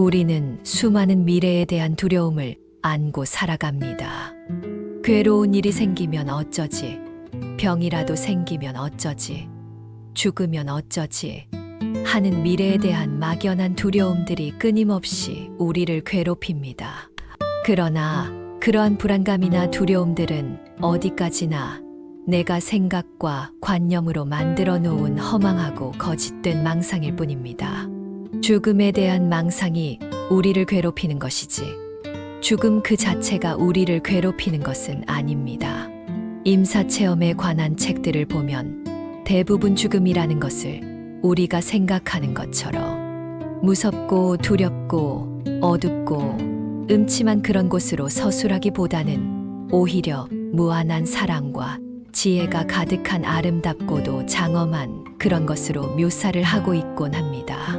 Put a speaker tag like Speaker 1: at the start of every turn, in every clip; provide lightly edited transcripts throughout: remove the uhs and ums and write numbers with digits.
Speaker 1: 우리는 수많은 미래에 대한 두려움을 안고 살아갑니다. 괴로운 일이 생기면 어쩌지? 병이라도 생기면 어쩌지? 죽으면 어쩌지? 하는 미래에 대한 막연한 두려움들이 끊임없이 우리를 괴롭힙니다. 그러나 그러한 불안감이나 두려움들은 어디까지나 내가 생각과 관념으로 만들어 놓은 허망하고 거짓된 망상일 뿐입니다. 죽음에 대한 망상이 우리를 괴롭히는 것이지, 죽음 그 자체가 우리를 괴롭히는 것은 아닙니다. 임사체험에 관한 책들을 보면 대부분 죽음이라는 것을 우리가 생각하는 것처럼 무섭고 두렵고 어둡고 음침한 그런 곳으로 서술하기보다는 오히려 무한한 사랑과 지혜가 가득한 아름답고도 장엄한 그런 것으로 묘사를 하고 있곤 합니다.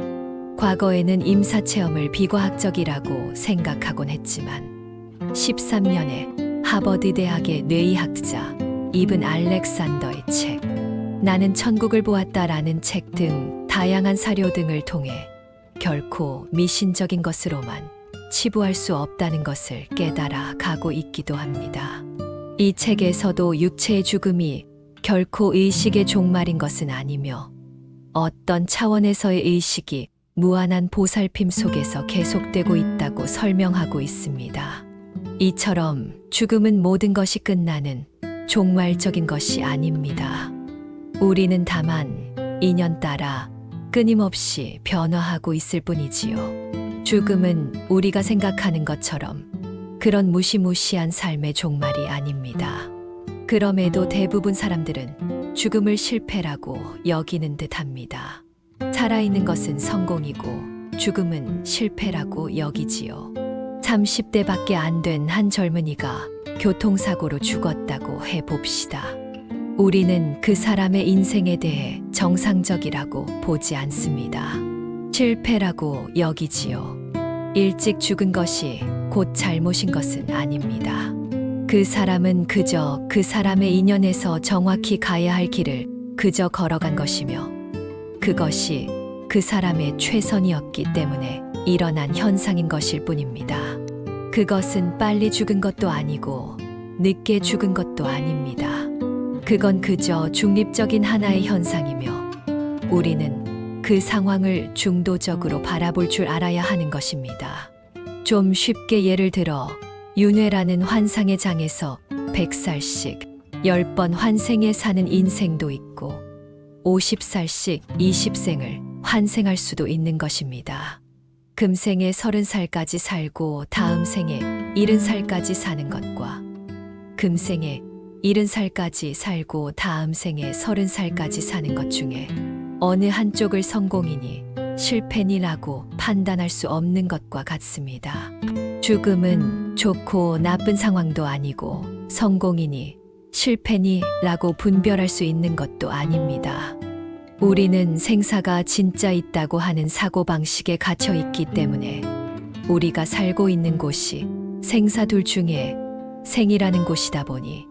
Speaker 1: 과거에는 임사체험을 비과학적이라고 생각하곤 했지만 13년에 하버드 대학의 뇌의학자 이븐 알렉산더의 책 나는 천국을 보았다라는 책 등 다양한 사료 등을 통해 결코 미신적인 것으로만 치부할 수 없다는 것을 깨달아 가고 있기도 합니다. 이 책에서도 육체의 죽음이 결코 의식의 종말인 것은 아니며 어떤 차원에서의 의식이 무한한 보살핌 속에서 계속되고 있다고 설명하고 있습니다. 이처럼 죽음은 모든 것이 끝나는 종말적인 것이 아닙니다. 우리는 다만 인연 따라 끊임없이 변화하고 있을 뿐이지요. 죽음은 우리가 생각하는 것처럼 그런 무시무시한 삶의 종말이 아닙니다. 그럼에도 대부분 사람들은 죽음을 실패라고 여기는 듯합니다. 살아있는 것은 성공이고 죽음은 실패라고 여기지요. 30대밖에 안 된 한 젊은이가 교통사고로 죽었다고 해봅시다. 우리는 그 사람의 인생에 대해 정상적이라고 보지 않습니다. 실패라고 여기지요. 일찍 죽은 것이 곧 잘못인 것은 아닙니다. 그 사람은 그저 그 사람의 인연에서 정확히 가야 할 길을 그저 걸어간 것이며 그것이 그 사람의 최선이었기 때문에 일어난 현상인 것일 뿐입니다. 그것은 빨리 죽은 것도 아니고 늦게 죽은 것도 아닙니다. 그건 그저 중립적인 하나의 현상이며 우리는 그 상황을 중도적으로 바라볼 줄 알아야 하는 것입니다. 좀 쉽게 예를 들어 윤회라는 환상의 장에서 100살씩 10번 환생해 사는 인생도 있고 50살씩 20생을 환생할 수도 있는 것입니다. 금생에 30살까지 살고 다음 생에 70살까지 사는 것과 금생에 70살까지 살고 다음 생에 30살까지 사는 것 중에 어느 한쪽을 성공이니 실패니라고 판단할 수 없는 것과 같습니다. 죽음은 좋고 나쁜 상황도 아니고 성공이니 실패니라고 분별할 수 있는 것도 아닙니다. 우리는 생사가 진짜 있다고 하는 사고방식에 갇혀 있기 때문에 우리가 살고 있는 곳이 생사 둘 중에 생이라는 곳이다 보니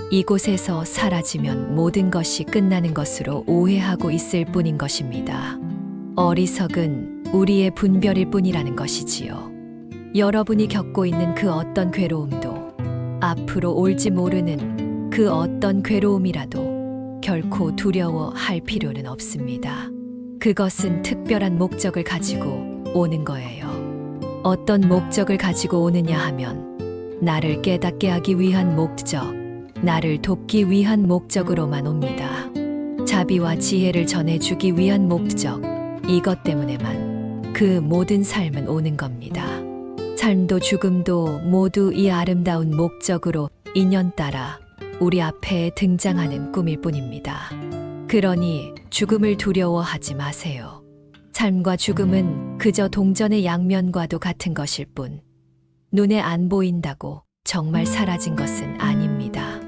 Speaker 1: 이곳에서 사라지면 모든 것이 끝나는 것으로 오해하고 있을 뿐인 것입니다. 어리석은 우리의 분별일 뿐이라는 것이지요. 여러분이 겪고 있는 그 어떤 괴로움도 앞으로 올지 모르는 그 어떤 괴로움이라도 결코 두려워할 필요는 없습니다. 그것은 특별한 목적을 가지고 오는 거예요. 어떤 목적을 가지고 오느냐 하면 나를 깨닫게 하기 위한 목적, 나를 돕기 위한 목적으로만 옵니다. 자비와 지혜를 전해주기 위한 목적, 이것 때문에만 그 모든 삶은 오는 겁니다. 삶도 죽음도 모두 이 아름다운 목적으로 인연 따라 우리 앞에 등장하는 꿈일 뿐입니다. 그러니 죽음을 두려워하지 마세요. 삶과 죽음은 그저 동전의 양면과도 같은 것일 뿐 눈에 안 보인다고 정말 사라진 것은 아닙니다.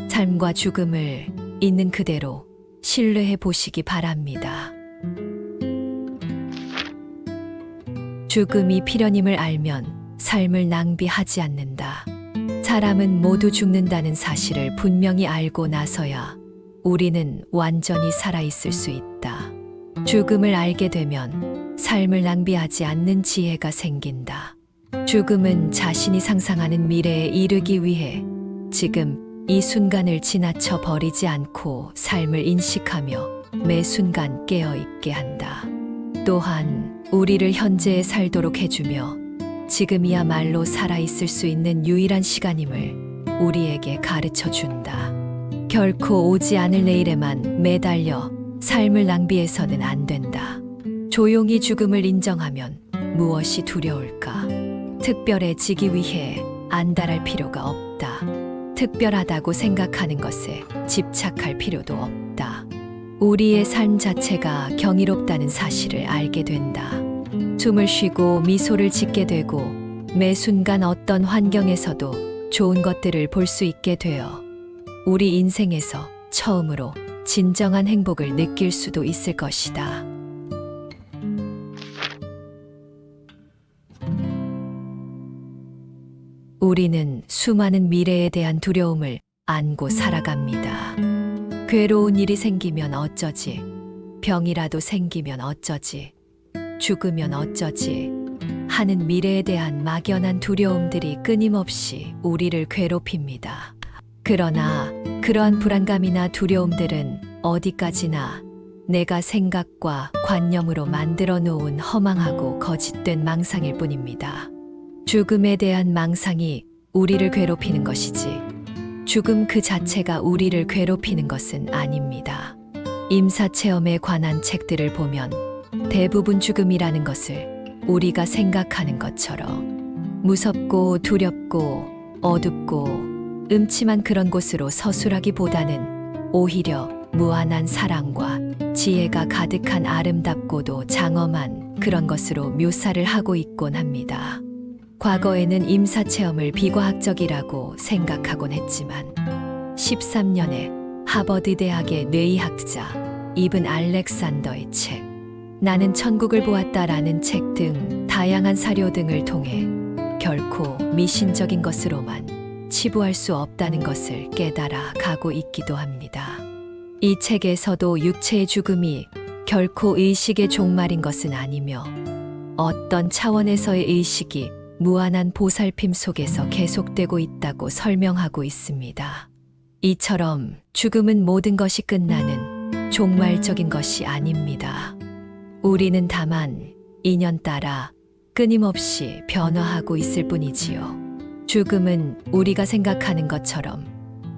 Speaker 1: 삶과 죽음을 있는 그대로 신뢰해 보시기 바랍니다. 죽음이 필연임을 알면 삶을 낭비하지 않는다. 사람은 모두 죽는다는 사실을 분명히 알고 나서야 우리는 완전히 살아있을 수 있다. 죽음을 알게 되면 삶을 낭비하지 않는 지혜가 생긴다. 죽음은 자신이 상상하는 미래에 이르기 위해 지금 이 순간을 지나쳐 버리지 않고 삶을 인식하며 매 순간 깨어있게 한다. 또한 우리를 현재에 살도록 해주며 지금이야말로 살아있을 수 있는 유일한 시간임을 우리에게 가르쳐 준다. 결코 오지 않을 내일에만 매달려 삶을 낭비해서는 안 된다. 조용히 죽음을 인정하면 무엇이 두려울까? 특별해지기 위해 안달할 필요가 없다. 특별하다고 생각하는 것에 집착할 필요도 없다. 우리의 삶 자체가 경이롭다는 사실을 알게 된다. 숨을 쉬고 미소를 짓게 되고 매 순간 어떤 환경에서도 좋은 것들을 볼 수 있게 되어 우리 인생에서 처음으로 진정한 행복을 느낄 수도 있을 것이다. 우리는 수많은 미래에 대한 두려움을 안고 살아갑니다. 괴로운 일이 생기면 어쩌지? 병이라도 생기면 어쩌지? 죽으면 어쩌지? 하는 미래에 대한 막연한 두려움들이 끊임없이 우리를 괴롭힙니다. 그러나 그러한 불안감이나 두려움들은 어디까지나 내가 생각과 관념으로 만들어 놓은 허망하고 거짓된 망상일 뿐입니다. 죽음에 대한 망상이 우리를 괴롭히는 것이지 죽음 그 자체가 우리를 괴롭히는 것은 아닙니다. 임사체험에 관한 책들을 보면 대부분 죽음이라는 것을 우리가 생각하는 것처럼 무섭고 두렵고 어둡고 음침한 그런 곳으로 서술하기보다는 오히려 무한한 사랑과 지혜가 가득한 아름답고도 장엄한 그런 것으로 묘사를 하고 있곤 합니다. 과거에는 임사체험을 비과학적이라고 생각하곤 했지만 13년에 하버드 대학의 뇌의학자 이븐 알렉산더의 책 나는 천국을 보았다라는 책 등 다양한 사료 등을 통해 결코 미신적인 것으로만 치부할 수 없다는 것을 깨달아 가고 있기도 합니다. 이 책에서도 육체의 죽음이 결코 의식의 종말인 것은 아니며 어떤 차원에서의 의식이 무한한 보살핌 속에서 계속되고 있다고 설명하고 있습니다. 이처럼 죽음은 모든 것이 끝나는 종말적인 것이 아닙니다. 우리는 다만 인연 따라 끊임없이 변화하고 있을 뿐이지요. 죽음은 우리가 생각하는 것처럼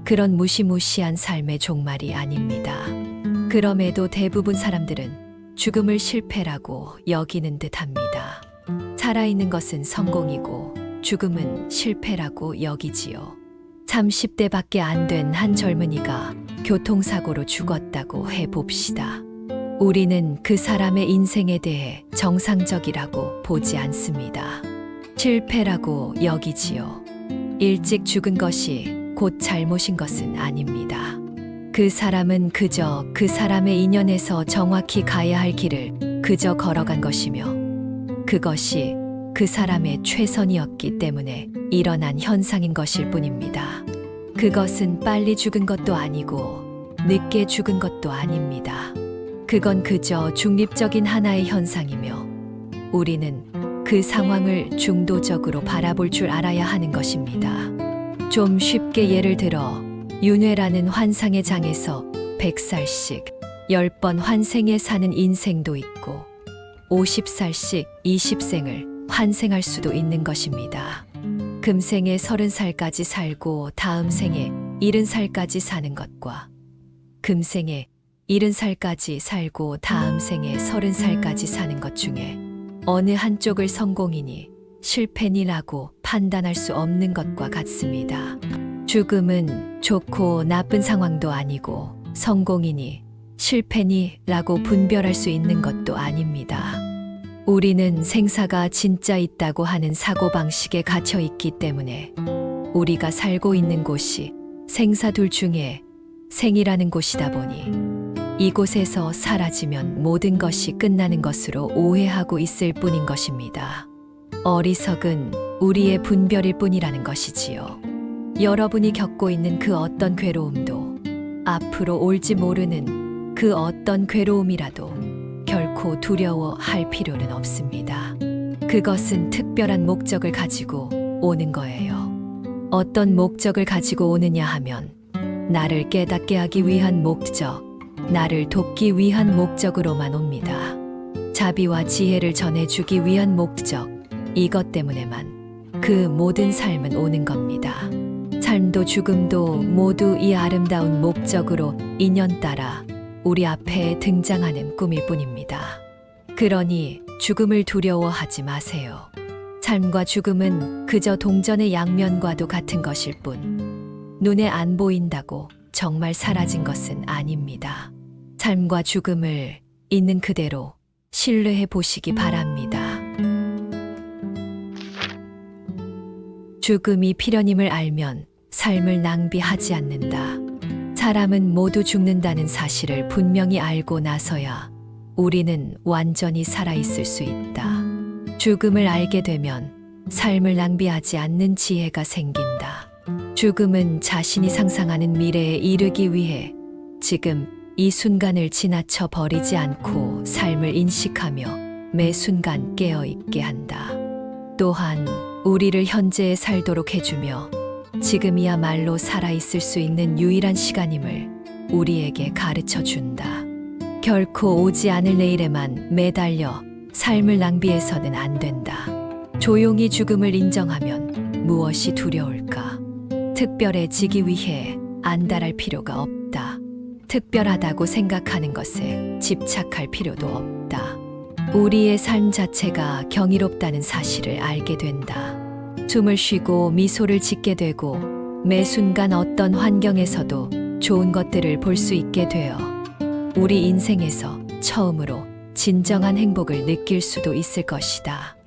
Speaker 1: 그런 무시무시한 삶의 종말이 아닙니다. 그럼에도 대부분 사람들은 죽음을 실패라고 여기는 듯합니다. 살아있는 것은 성공이고 죽음은 실패라고 여기지요. 30대밖에 안 된 한 젊은이가 교통사고로 죽었다고 해봅시다. 우리는 그 사람의 인생에 대해 정상적이라고 보지 않습니다. 실패라고 여기지요. 일찍 죽은 것이 곧 잘못인 것은 아닙니다. 그 사람은 그저 그 사람의 인연에서 정확히 가야 할 길을 그저 걸어간 것이며 그것이 그 사람의 최선이었기 때문에 일어난 현상인 것일 뿐입니다. 그것은 빨리 죽은 것도 아니고 늦게 죽은 것도 아닙니다. 그건 그저 중립적인 하나의 현상이며 우리는 그 상황을 중도적으로 바라볼 줄 알아야 하는 것입니다. 좀 쉽게 예를 들어 윤회라는 환상의 장에서 100살씩 10번 환생해 사는 인생도 있고 50살씩 20생을 환생할 수도 있는 것입니다. 금생에 30살까지 살고 다음 생에 70살까지 사는 것과 금생에 70살까지 살고 다음 생에 30살까지 사는 것 중에 어느 한쪽을 성공이니 실패니라고 판단할 수 없는 것과 같습니다. 죽음은 좋고 나쁜 상황도 아니고 성공이니 실패니라고 분별할 수 있는 것도 아닙니다. 우리는 생사가 진짜 있다고 하는 사고방식에 갇혀 있기 때문에 우리가 살고 있는 곳이 생사 둘 중에 생이라는 곳이다 보니 이곳에서 사라지면 모든 것이 끝나는 것으로 오해하고 있을 뿐인 것입니다. 어리석은 우리의 분별일 뿐이라는 것이지요. 여러분이 겪고 있는 그 어떤 괴로움도 앞으로 올지 모르는 그 어떤 괴로움이라도 결코 않고 두려워할 필요는 없습니다. 그것은 특별한 목적을 가지고 오는 거예요. 어떤 목적을 가지고 오느냐 하면 나를 깨닫게 하기 위한 목적, 나를 돕기 위한 목적으로만 옵니다. 자비와 지혜를 전해주기 위한 목적, 이것 때문에만 그 모든 삶은 오는 겁니다. 삶도 죽음도 모두 이 아름다운 목적으로 인연따라 우리 앞에 등장하는 꿈일 뿐입니다. 그러니 죽음을 두려워하지 마세요. 삶과 죽음은 그저 동전의 양면과도 같은 것일 뿐, 눈에 안 보인다고 정말 사라진 것은 아닙니다. 삶과 죽음을 있는 그대로 신뢰해 보시기 바랍니다. 죽음이 필연임을 알면 삶을 낭비하지 않는다. 사람은 모두 죽는다는 사실을 분명히 알고 나서야 우리는 완전히 살아있을 수 있다. 죽음을 알게 되면 삶을 낭비하지 않는 지혜가 생긴다. 죽음은 자신이 상상하는 미래에 이르기 위해 지금 이 순간을 지나쳐 버리지 않고 삶을 인식하며 매 순간 깨어있게 한다. 또한 우리를 현재에 살도록 해주며 지금이야말로 살아있을 수 있는 유일한 시간임을 우리에게 가르쳐 준다. 결코 오지 않을 내일에만 매달려 삶을 낭비해서는 안 된다. 조용히 죽음을 인정하면 무엇이 두려울까? 특별해지기 위해 안달할 필요가 없다. 특별하다고 생각하는 것에 집착할 필요도 없다. 우리의 삶 자체가 경이롭다는 사실을 알게 된다. 숨을 쉬고 미소를 짓게 되고 매 순간 어떤 환경에서도 좋은 것들을 볼 수 있게 되어 우리 인생에서 처음으로 진정한 행복을 느낄 수도 있을 것이다.